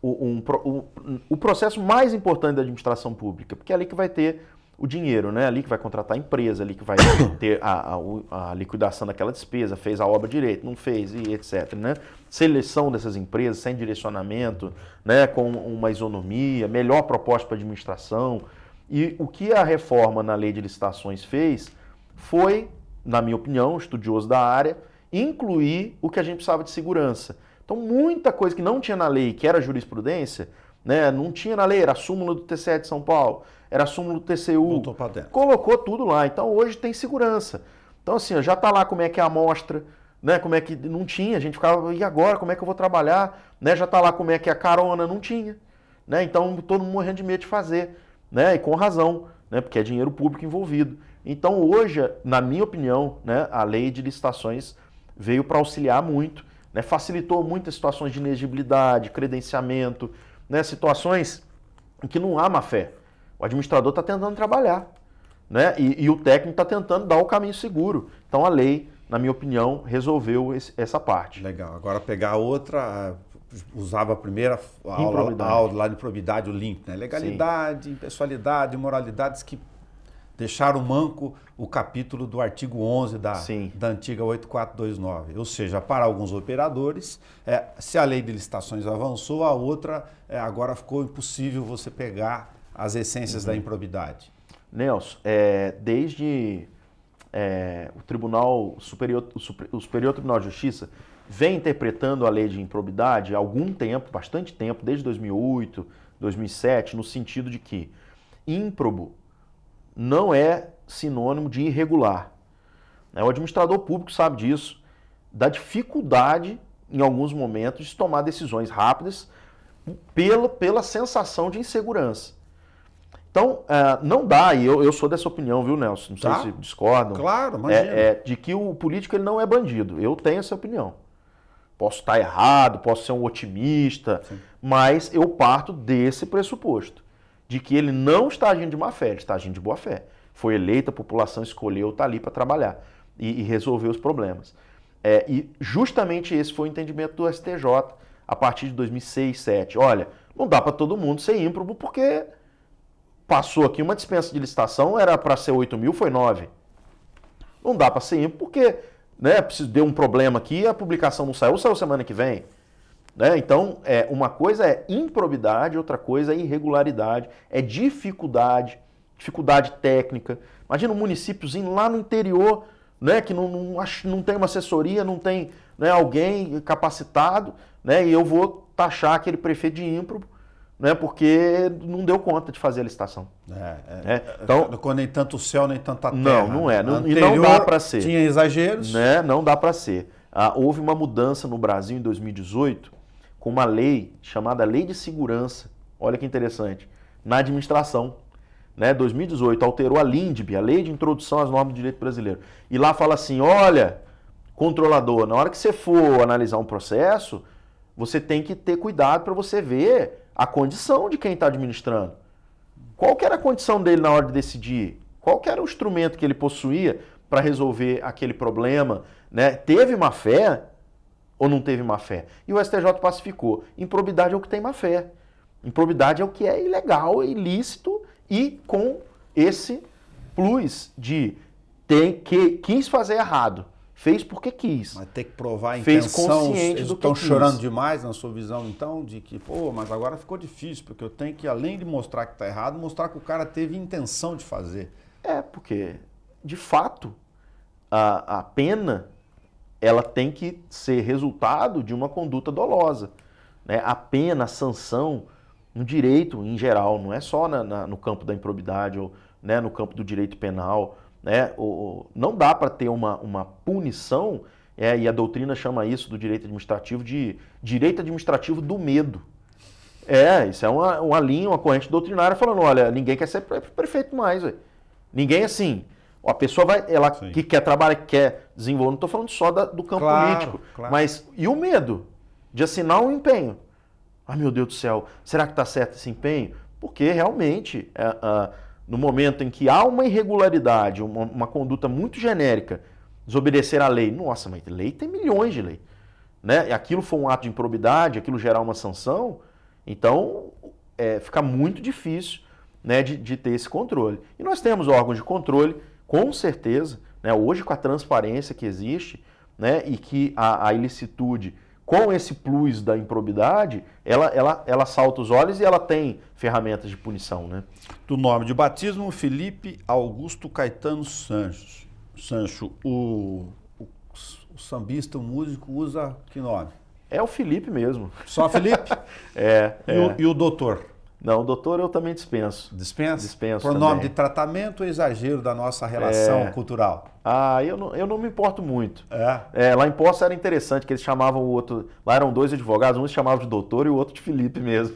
Speaker 2: o processo mais importante da administração pública, porque é ali que vai ter o dinheiro, né? Ali que vai contratar a empresa, ali que vai ter a liquidação daquela despesa, fez a obra direito, não fez, e etc. Né? Seleção dessas empresas, sem direcionamento, né? Com uma isonomia, melhor proposta para a administração. E o que a reforma na lei de licitações fez foi, na minha opinião, estudioso da área, incluir o que a gente precisava de segurança. Então, muita coisa que não tinha na lei, que era jurisprudência, né? Não tinha na lei, era a súmula do TCE de São Paulo, era a súmula do TCU, colocou tudo lá. Então, hoje tem segurança. Então, assim, já está lá como é que é a amostra, né? Como é que não tinha, a gente ficava, e agora, como é que eu vou trabalhar? Né? Já está lá como é que é a carona, não tinha. Né? Então, todo mundo morrendo de medo de fazer, né? E com razão, né? Porque é dinheiro público envolvido. Então, hoje, na minha opinião, né? A lei de licitações veio para auxiliar muito, né? Facilitou muitas situações de inegibilidade, credenciamento, né? Situações em que não há má fé. O administrador está tentando trabalhar, né? E o técnico está tentando dar o caminho seguro. Então a lei, na minha opinião, resolveu essa parte.
Speaker 1: Legal. Agora pegar a outra, usava a primeira aula lá de improbidade, o link, né? Legalidade, impessoalidade, moralidades que deixaram manco o capítulo do artigo 11 da antiga 8429. Ou seja, para alguns operadores, se a lei de licitações avançou, a outra agora ficou impossível você pegar as essências da improbidade.
Speaker 2: Nelson, desde o Tribunal Superior, o Superior Tribunal de Justiça vem interpretando a lei de improbidade há algum tempo, bastante tempo, desde 2008, 2007, no sentido de que ímprobo não é sinônimo de irregular. O administrador público sabe disso, da dificuldade, em alguns momentos, de tomar decisões rápidas pela sensação de insegurança. Então, não dá, e eu sou dessa opinião, viu, Nelson? Não sei se discordam.
Speaker 1: Claro, imagina.
Speaker 2: De que o político ele não é bandido. Eu tenho essa opinião. Posso estar errado, posso ser um otimista, mas eu parto desse pressuposto, de que ele não está agindo de má fé, ele está agindo de boa fé. Foi eleito, a população escolheu, está ali para trabalhar e resolver os problemas. E justamente esse foi o entendimento do STJ a partir de 2006, 2007. Olha, não dá para todo mundo ser ímprobo porque passou aqui uma dispensa de licitação, era para ser 8 mil, foi 9. Não dá para ser ímprobo porque deu um problema aqui, a publicação não saiu semana que vem. Então, uma coisa é improbidade, outra coisa é irregularidade, é dificuldade técnica. Imagina um municípiozinho lá no interior, que não tem uma assessoria, não tem alguém capacitado, e eu vou taxar aquele prefeito de ímprobo, porque não deu conta de fazer a licitação.
Speaker 1: Então, nem tanto o céu, nem tanta terra.
Speaker 2: Não é. E não dá para ser.
Speaker 1: Tinha exageros.
Speaker 2: Não dá para ser. Houve uma mudança no Brasil em 2018, com uma lei chamada Lei de Segurança, olha que interessante, na administração. 2018 alterou a LINDB, a Lei de Introdução às Normas do Direito Brasileiro. E lá fala assim, olha, controlador, na hora que você for analisar um processo, você tem que ter cuidado para você ver a condição de quem está administrando. Qual que era a condição dele na hora de decidir? Qual que era o instrumento que ele possuía para resolver aquele problema? Teve má fé ou não teve má fé? E o STJ pacificou. Improbidade é o que tem má fé. Improbidade é o que é ilegal, é ilícito e com esse plus de quis fazer errado. Fez porque quis.
Speaker 1: Mas tem que provar a
Speaker 2: Fez
Speaker 1: intenção.
Speaker 2: consciente
Speaker 1: Eles
Speaker 2: do que
Speaker 1: estão
Speaker 2: quis.
Speaker 1: chorando demais na sua visão, então, de que, mas agora ficou difícil, porque eu tenho que, além de mostrar que está errado, mostrar que o cara teve intenção de fazer.
Speaker 2: Porque, de fato, a pena, ela tem que ser resultado de uma conduta dolosa. A pena, a sanção, no direito em geral, não é só no campo da improbidade ou no campo do direito penal. Não dá para ter uma punição, e a doutrina chama isso do direito administrativo de direito administrativo do medo. Isso é uma linha, uma corrente doutrinária falando, olha, ninguém quer ser prefeito mais, véio. Ninguém assim, a pessoa que quer trabalhar, que quer desenvolver, não estou falando só do campo político, mas e o medo de assinar um empenho? Ah, meu Deus do céu, será que está certo esse empenho? Porque realmente, no momento em que há uma irregularidade, uma conduta muito genérica, desobedecer à lei, nossa, mas lei tem milhões de lei. E aquilo foi um ato de improbidade, aquilo gerar uma sanção, então fica muito difícil de ter esse controle. E nós temos órgãos de controle, com certeza, hoje com a transparência que existe, e que a ilicitude, com esse plus da improbidade, ela salta os olhos e ela tem ferramentas de punição.
Speaker 1: Do nome de batismo, Felipe Augusto Caetano Sancho. O sambista, o músico, usa que nome?
Speaker 2: É o Felipe mesmo.
Speaker 1: Só Felipe? E o doutor?
Speaker 2: Não, o doutor eu também dispenso.
Speaker 1: Dispensa?
Speaker 2: Dispenso
Speaker 1: Por nome
Speaker 2: também.
Speaker 1: de tratamento ou exagero da nossa relação cultural?
Speaker 2: Eu não me importo muito. Lá em Poços era interessante que eles chamavam o outro... Lá eram dois advogados, um se chamava de doutor e o outro de Felipe mesmo.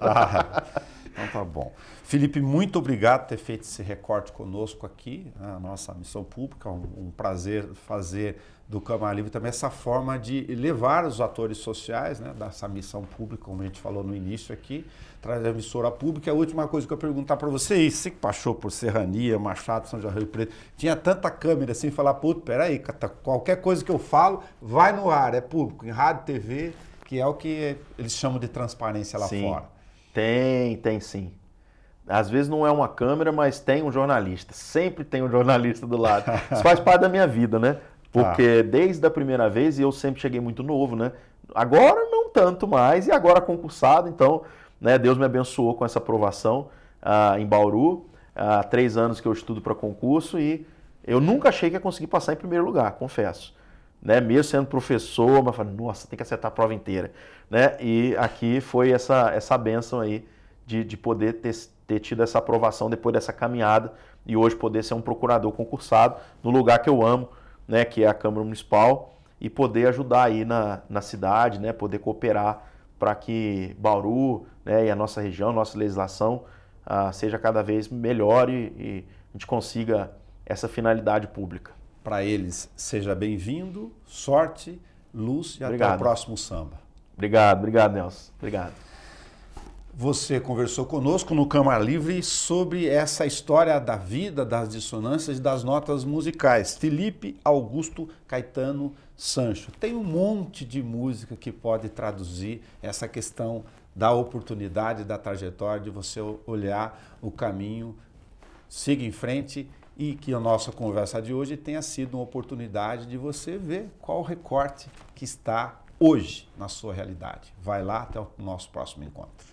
Speaker 1: Então tá bom. Felipe, muito obrigado por ter feito esse recorte conosco aqui, a nossa missão pública. Um prazer fazer do Câmara Livre também essa forma de levar os atores sociais, dessa missão pública, como a gente falou no início aqui, trazer a emissora pública. A última coisa que eu ia perguntar para você, você que passou por Serrania, Machado, São João do Rio Preto, tinha tanta câmera assim, falar, peraí, qualquer coisa que eu falo vai no ar, é público, em rádio, TV, que é o que eles chamam de transparência lá fora.
Speaker 2: Tem sim. Às vezes não é uma câmera, mas tem um jornalista. Sempre tem um jornalista do lado. Isso faz parte da minha vida, Porque desde a primeira vez, e eu sempre cheguei muito novo, Agora não tanto mais, e agora concursado, então, Deus me abençoou com essa aprovação em Bauru. Há 3 anos que eu estudo para concurso e eu nunca achei que ia conseguir passar em primeiro lugar, confesso. Mesmo sendo professor, mas falei, nossa, tem que acertar a prova inteira. E aqui foi essa bênção aí de poder ter tido essa aprovação depois dessa caminhada e hoje poder ser um procurador concursado no lugar que eu amo, que é a Câmara Municipal, e poder ajudar aí na cidade, poder cooperar para que Bauru e a nossa região, nossa legislação seja cada vez melhor e a gente consiga essa finalidade pública.
Speaker 1: Para eles, seja bem-vindo, sorte, luz e
Speaker 2: Obrigado.
Speaker 1: Até o próximo samba.
Speaker 2: Obrigado, Nelson. Obrigado.
Speaker 1: Você conversou conosco no Câmara Livre sobre essa história da vida, das dissonâncias e das notas musicais. Felipe Augusto Caetano Sancho. Tem um monte de música que pode traduzir essa questão da oportunidade, da trajetória, de você olhar o caminho, siga em frente e que a nossa conversa de hoje tenha sido uma oportunidade de você ver qual o recorte que está hoje na sua realidade. Vai lá, até o nosso próximo encontro.